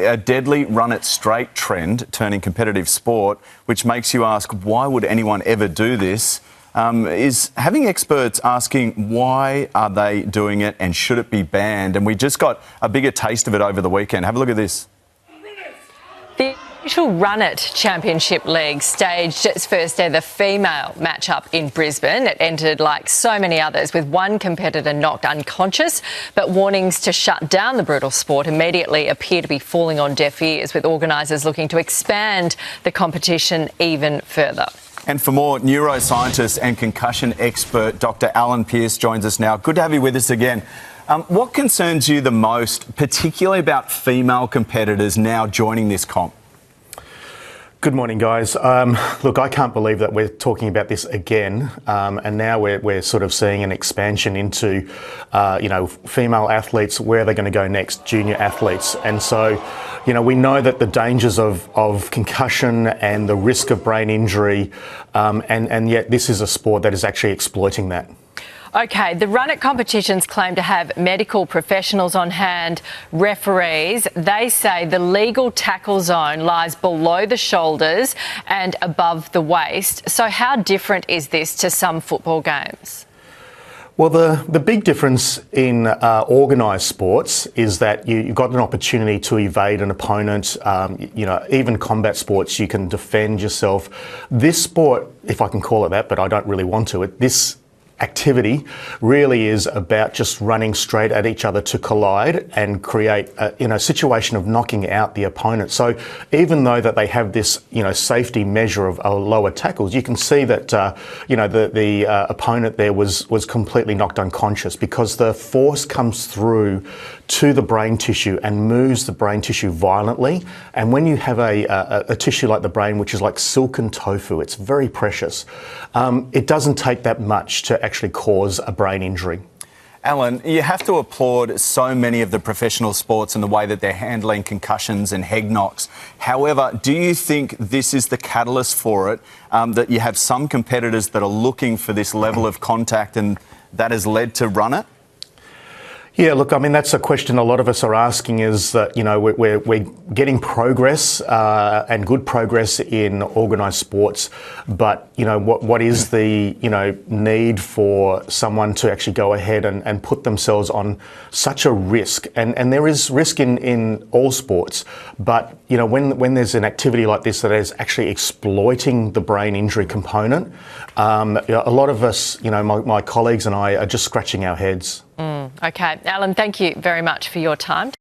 A deadly run-it-straight trend turning competitive sport, which makes you ask, why would anyone ever do this, is having experts asking why are they doing it and should it be banned? And we just got a bigger taste of it over the weekend. Have a look at this. The official Run It Championship League staged its first ever female matchup in Brisbane. It ended like so many others with one competitor knocked unconscious, but warnings to shut down the brutal sport immediately appear to be falling on deaf ears, with organisers looking to expand the competition even further. And for more, neuroscientist and concussion expert Dr. Alan Pearce joins us now. Good to have you with us again. What concerns you the most, particularly about female competitors now joining this comp? Good morning, guys. Look, I can't believe that we're talking about this again, and now we're sort of seeing an expansion into, female athletes. Where are they going to go next? Junior athletes. And so, we know that the dangers of concussion and the risk of brain injury, and yet this is a sport that is actually exploiting that. OK, the Run It competitions claim to have medical professionals on hand, referees. They say the legal tackle zone lies below the shoulders and above the waist. So how different is this to some football games? Well, the big difference in organised sports is that you've got an opportunity to evade an opponent. Even combat sports, you can defend yourself. This sport, if I can call it that, but I don't really want to, this activity really is about just running straight at each other to collide and create a situation of knocking out the opponent. So even though that they have this safety measure of lower tackles, you can see that the opponent there was completely knocked unconscious because the force comes through to the brain tissue and moves the brain tissue violently. And when you have a tissue like the brain, which is like silken tofu, it's very precious. It doesn't take that much to actually cause a brain injury. Alan, you have to applaud so many of the professional sports and the way that they're handling concussions and head knocks. However, do you think this is the catalyst for it, that you have some competitors that are looking for this level of contact and that has led to Run It? Yeah, look, I mean, that's a question a lot of us are asking is that, we're getting progress and good progress in organised sports, but, what is the, need for someone to actually go ahead and put themselves on such a risk? And there is risk in all sports, but, when there's an activity like this that is actually exploiting the brain injury component, a lot of us, my colleagues and I are just scratching our heads. OK. Alan, thank you very much for your time.